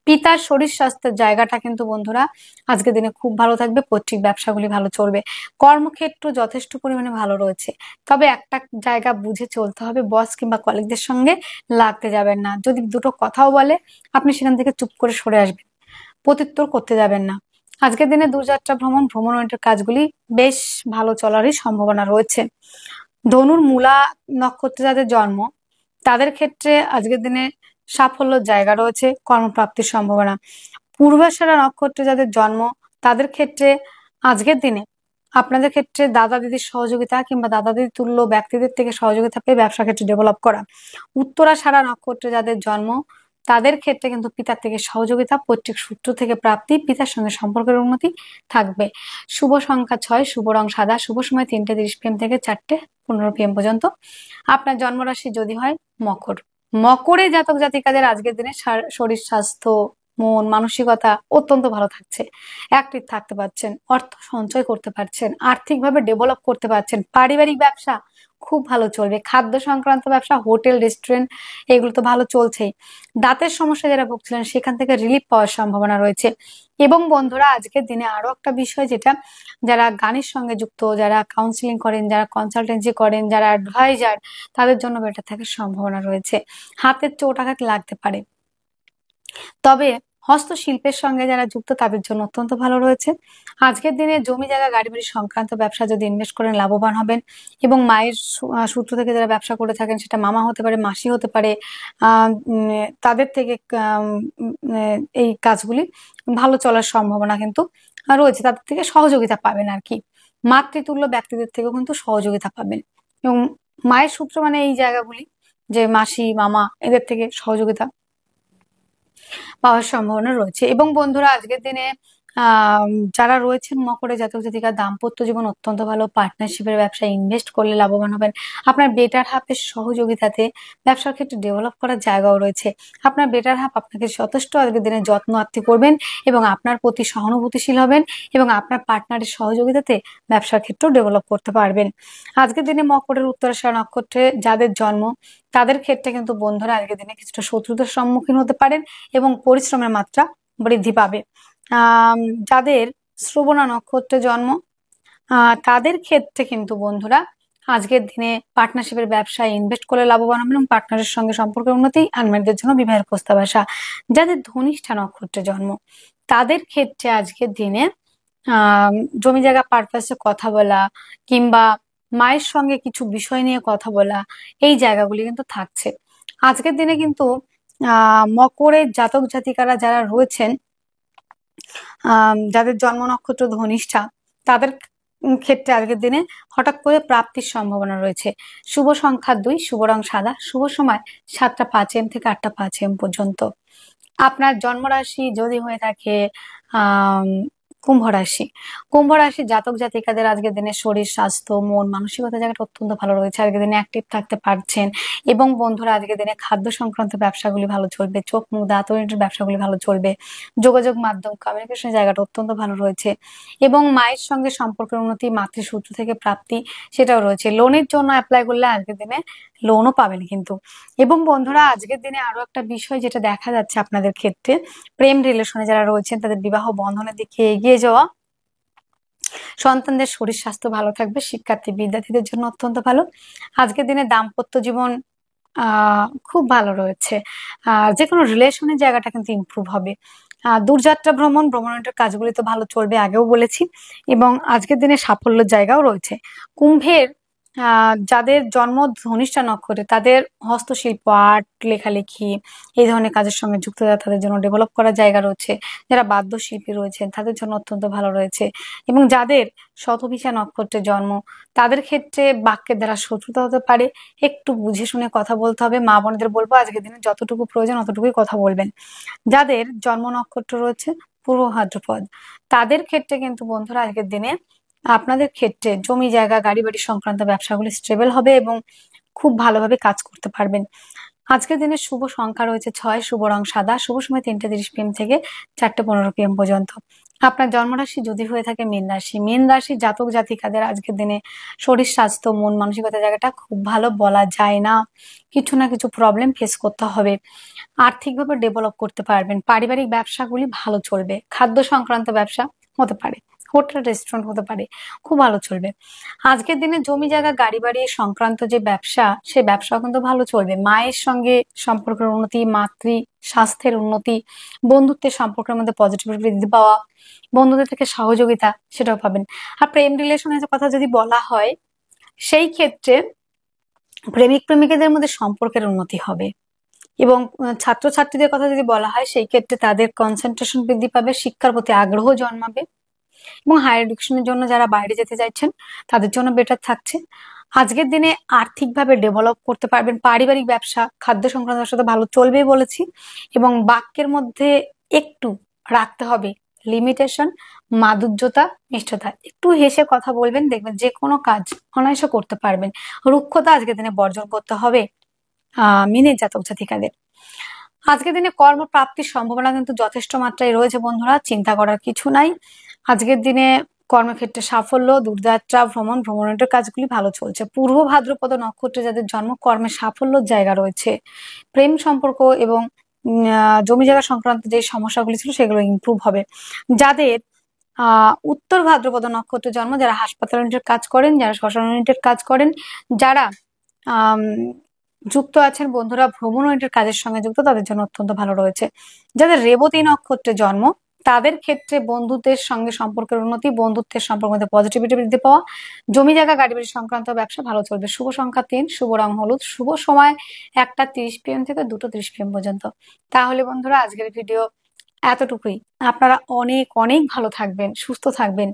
পিতার শরীর স্বাস্থ্যের জায়গাটা কিন্তু বন্ধুরা আজকের দিনে খুব ভালো থাকবে, পৈতৃক ব্যবসাগুলি ভালো চলবে, কর্মক্ষেত্র যথেষ্ট পরিমাণে ভালো রয়েছে। তবে একটা জায়গা বুঝে চলতে হবে, বস কিংবা কলিগদের সঙ্গে লাগতে যাবেন না। যদি দুটো কথাও বলে আপনি সেখান থেকে চুপ করে সরে আসবেন, প্রত্যুত্তর করতে যাবেন না। আজকের দিনে দূরযাত্রা ভ্রমণ, ভ্রমণ ওরিয়েন্টেড কাজগুলি বেশ ভালো চলারই সম্ভাবনা রয়েছে। ধনুর মূলা নক্ষত্রে যাদের জন্ম তাদের ক্ষেত্রে আজকের দিনে সাফল্যের জায়গা রয়েছে, কর্মপ্রাপ্তির সম্ভাবনা। পূর্বাষাঢ়া নক্ষত্রে যাদের জন্ম তাদের ক্ষেত্রে আজকের দিনে আপনাদের ক্ষেত্রে দাদা দিদির সহযোগিতা কিংবা দাদা দিদি তুল্য ব্যক্তিদের থেকে সহযোগিতা পেয়ে ব্যবসা ক্ষেত্রে ডেভেলপ করা। উত্তরাষাঢ়া নক্ষত্রে যাদের জন্ম তাদের ক্ষেত্রে কিন্তু পিতার থেকে সহযোগিতা, পৈতৃক সূত্র থেকে প্রাপ্তি, পিতার সঙ্গে সম্পর্কের উন্নতি থাকবে। শুভ সংখ্যা 6, শুভ রং সাদা, শুভ সময় 3টা 30 PM থেকে 4টে 15 PM পর্যন্ত। আপনার জন্মরাশি যদি হয় মকর, মকরে জাতক জাতিকাদের আজকের দিনে শরীর স্বাস্থ্য, মন, মানসিকতা অত্যন্ত ভালো থাকছে, অ্যাক্টিভ থাকতে পারছেন, অর্থ সঞ্চয় করতে পারছেন, আর্থিকভাবে ডেভেলপ করতে পারছেন, পারিবারিক ব্যবসা খুব ভালো চলবে, খাদ্য সংক্রান্ত ব্যবসা, হোটেল রেস্টুরেন্ট এগুলো তো ভালো চলছেই। দাঁতের সমস্যা যারা ভুগছিলেন সেখান থেকে রিলিফ পাওয়ার সম্ভাবনা রয়েছে। এবং বন্ধুরা আজকের দিনে আরো একটা বিষয়, যেটা যারা গানের সঙ্গে যুক্ত, যারা কাউন্সিলিং করেন, যারা কনসালটেন্সি করেন, যারা অ্যাডভাইজার, তাদের জন্য বেটার থাকার সম্ভাবনা রয়েছে। হাতের চোট আঘাত লাগতে পারে, তবে হস্তশিল্পের সঙ্গে যারা যুক্ত তাদের জন্য অত্যন্ত ভালো রয়েছে। আজকের দিনে জমি জায়গা গাড়ি বাড়ি সংক্রান্ত ব্যবসা যদি ইনভেস্ট করেন লাভবান হবেন। এবং মায়ের সূত্র থেকে যারা ব্যবসা করে থাকেন, সেটা মামা হতে পারে, মাসি হতে পারে, তাদের থেকে এই কাজগুলি ভালো চলার সম্ভাবনা কিন্তু রয়েছে। তাদের থেকে সহযোগিতা পাবেন আর কি। মাতৃতুল্য ব্যক্তিদের থেকেও কিন্তু সহযোগিতা পাবেন। এবং মায়ের সূত্র মানে এই জায়গাগুলি, যে মাসি মামা এদের থেকে সহযোগিতা পাওয়ার সম্ভাবনা রয়েছে। এবং বন্ধুরা আজকের দিনে যারা রয়েছেন মকরে জাতক জাতিকা, দাম্পত্য জীবন অত্যন্ত ভালো। পার্টনারশিপের ব্যবসায় ইনভেস্ট করলে লাভবান হবেন। আপনার বেটার হাফের সহযোগিতাতে ব্যবসার ক্ষেত্রে ডেভেলপ করার জায়গাও রয়েছে। আপনার বেটার হাফ আপনাকে যথেষ্ট আজকের দিনে যত্ন আত্তি করবেন এবং আপনার প্রতি সহানুভূতিশীল হবেন এবং আপনার পার্টনারের সহযোগিতাতে ব্যবসার ক্ষেত্রেও ডেভেলপ করতে পারবেন। আজকের দিনে মকরের উত্তরাষাঢ়া নক্ষত্রে যাদের জন্ম তাদের ক্ষেত্রে কিন্তু বন্ধুরা আজকের দিনে কিছুটা শত্রুতার সম্মুখীন হতে পারেন এবং পরিশ্রমের মাত্রা বৃদ্ধি পাবে। যাদের শ্রবণা নক্ষত্রে জন্ম তাদের ক্ষেত্রে কিন্তু বন্ধুরা আজকের দিনে পার্টনারশিপের ব্যবসায় ইনভেস্ট করে লাভবান হবেন এবং পার্টনারের সঙ্গে সম্পর্কের উন্নতি, আনম্যারিডদের জন্য বিবাহের প্রস্তাব আসা। যাদের ধনিষ্ঠা নক্ষত্রে জন্ম তাদের ক্ষেত্রে আজকের দিনে জমি জায়গা পারপাসে কথা বলা কিংবা মায়ের সঙ্গে কিছু বিষয় নিয়ে কথা বলা, এই জায়গাগুলি কিন্তু থাকছে। আজকের দিনে কিন্তু মকরের জাতক জাতিকারা যারা রয়েছেন, যাদের জন্ম নক্ষত্র ধনিষ্ঠা, তাদের ক্ষেত্রে আজকের দিনে হঠাৎ করে প্রাপ্তির সম্ভাবনা রয়েছে। শুভ সংখ্যা 2, শুভ রং সাদা, শুভ সময় 7টা 5 AM থেকে 8টা 5 AM পর্যন্ত। আপনার জন্মরাশি যদি হয়ে থাকে কুম্ভ রাশি, কুম্ভ রাশি জাতক জাতিকাদের আজকের দিনে শরীর স্বাস্থ্য মন মানসিকতা জায়গাটা অত্যন্ত ভালো রয়েছে। আজকের দিনে অ্যাক্টিভ থাকতে পারছেন এবং বন্ধুরা আজকের দিনে খাদ্য সংক্রান্ত ব্যবসাগুলি ভালো চলবে, চোখ মুখ দাঁত ওরিয়েন্টেড ব্যবসাগুলি ভালো চলবে, যোগাযোগ মাধ্যম কমিউনিকেশনের জায়গাটা অত্যন্ত ভালো রয়েছে এবং মায়ের সঙ্গে সম্পর্কের উন্নতি, মাতৃসূত্র থেকে প্রাপ্তি সেটাও রয়েছে। লোনের জন্য অ্যাপ্লাই করলে আজকের দিনে লোনও পাবেন কিন্তু। এবং বন্ধুরা আজকের দিনে আরো একটা বিষয় যেটা দেখা যাচ্ছে আপনাদের ক্ষেত্রে, প্রেম রিলেশনে যারা রয়েছেন তাদের বিবাহ বন্ধনের দিকে এগিয়ে যাওয়া, সন্তানদের শরীর স্বাস্থ্য ভালো থাকবে, শিক্ষার্থী বিদ্যার্থীদের জন্য অত্যন্ত ভালো। আজকের দিনে দাম্পত্য জীবন খুব ভালো রয়েছে। যে কোনো রিলেশনের জায়গাটা কিন্তু ইমপ্রুভ হবে। দূরযাত্রা ভ্রমণের কাজগুলি তো ভালো চলবে, আগেও বলেছি। এবং আজকের দিনে সাফল্যের জায়গাও রয়েছে। কুম্ভের যাদের জন্ম ধনিষ্ঠা নক্ষত্রে তাদের হস্তশিল্প, আর্ট, লেখালেখি এই ধরনের কাজের সঙ্গে যুক্ত তাদের জন্য ডেভেলপ করার জায়গা রয়েছে। যারা বাদ্যশিল্পী রয়েছেন তাদের জন্য অত্যন্ত ভালো রয়েছে। এবং যাদের শতভিষা নক্ষত্রে জন্ম তাদের ক্ষেত্রে বাক্যের দ্বারা শত্রুতা হতে পারে, একটু বুঝে শুনে কথা বলতে হবে। মা বোনদের বলবো আজকের দিনে যতটুকু প্রয়োজন অতটুকুই কথা বলবেন। যাদের জন্ম নক্ষত্র রয়েছে পূর্ব ভাদ্রপদ তাদের ক্ষেত্রে কিন্তু বন্ধুরা আজকের দিনে আপনাদের ক্ষেত্রে জমি জায়গা গাড়ি বাড়ি সংক্রান্ত ব্যবসাগুলি স্টেবল হবে এবং খুব ভালোভাবে কাজ করতে পারবেন। আজকের দিনে শুভ সংখ্যা রয়েছে 6, শুভ রং সাদা, শুভ সময় 3টা 30 PM থেকে 4টা 15 PM পর্যন্ত। আপনার জন্মরাশি যদি হয়ে থাকে মীন রাশি, মীন রাশি জাতক জাতিকাদের আজকের দিনে শরীর স্বাস্থ্য মন মানসিকতা জায়গাটা খুব ভালো বলা যায় না, কিছু না কিছু প্রবলেম ফেস করতে হবে। আর্থিকভাবে ডেভেলপ করতে পারবেন, পারিবারিক ব্যবসাগুলি ভালো চলবে, খাদ্য সংক্রান্ত ব্যবসা হতে পারে, হোটেল রেস্টুরেন্ট হতে পারে, খুব ভালো চলবে। আজকের দিনে জমি জায়গা গাড়ি বাড়ি সংক্রান্ত যে ব্যবসা সে ব্যবসাও কিন্তু ভালো চলবে। মায়ের সঙ্গে সম্পর্কের উন্নতি, মাতৃ স্বাস্থ্যের উন্নতি, বন্ধুত্বের সম্পর্কের মধ্যে পজিটিভ বৃদ্ধি পাওয়া, বন্ধুদের থেকে সহযোগিতা সেটাও পাবেন। আর প্রেম রিলেশনের কথা যদি বলা হয় সেই ক্ষেত্রে প্রেমিক প্রেমিকাদের মধ্যে সম্পর্কের উন্নতি হবে। এবং ছাত্রছাত্রীদের কথা যদি বলা হয় সেই ক্ষেত্রে তাদের কনসেন্ট্রেশন বৃদ্ধি পাবে, শিক্ষার প্রতি আগ্রহ জন্মাবে এবং হায়ার এডুকেশনের জন্য যারা বাইরে যেতে চাইছেন তাদের জন্য বেটার থাকছে। আজকের দিনে আর্থিকভাবে ডেভেলপ করতে পারবেন, পারিবারিক ব্যবসা খাদ্য সংক্রান্ত ব্যবসা ভালো চলবে বলেছি। এবং বাক্যের মধ্যে একটু রাখতে হবে লিমিটেশন, মাধুর্যতা, মিষ্টতা, একটু হেসে কথা বলবেন, দেখবেন যে কোনো কাজ অনায়াসে করতে পারবেন। রুক্ষতা আজকের দিনে বর্জন করতে হবে মিনের জাতক জাতিকাদের। আজকের দিনে কর্মপ্রাপ্তির সম্ভাবনা কিন্তু যথেষ্ট মাত্রায় রয়েছে বন্ধুরা, চিন্তা করার কিছু নাই। আজকের দিনে কর্মক্ষেত্রে সাফল্য, দূরযাত্রা ভ্রমণের কাজগুলি ভালো চলছে। পূর্ব ভাদ্রপদ নক্ষত্রে যাদের জন্ম কর্মে সাফল্যের জায়গা রয়েছে, প্রেম সম্পর্ক এবং জমি জায়গা সংক্রান্ত যে সমস্যাগুলি ছিল সেগুলো ইমপ্রুভ হবে। যাদের উত্তর ভাদ্রপদ নক্ষত্রে জন্ম, যারা হাসপাতাল ইউনিটের কাজ করেন, যারা শ্মশান ইউনিটের কাজ করেন, যারা যুক্ত আছেন বন্ধুরা ভ্রমণ ও কাজের সঙ্গে যুক্ত, তাদের জন্য অত্যন্ত ভালো রয়েছে। যাদের রেবতী নক্ষত্রে জন্ম তাদের ক্ষেত্রে বন্ধুদের সঙ্গে সম্পর্কের উন্নতি, বন্ধুত্বের সম্পর্কের মধ্যে পজিটিভিটি বৃদ্ধি পাওয়া, জমি জায়গা গাড়ি বাড়ি সংক্রান্ত ব্যবসা ভালো চলবে। শুভ সংখ্যা 3, শুভ রং হলুদ, শুভ সময় 1টা 30 PM থেকে 2টো 30 PM পর্যন্ত। তাহলে বন্ধুরা আজকের ভিডিও এতটুকুই। আপনারা অনেক অনেক ভালো থাকবেন, সুস্থ থাকবেন,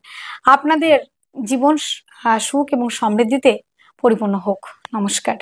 আপনাদের জীবন সুখ এবং সমৃদ্ধিতে পরিপূর্ণ হোক। নমস্কার।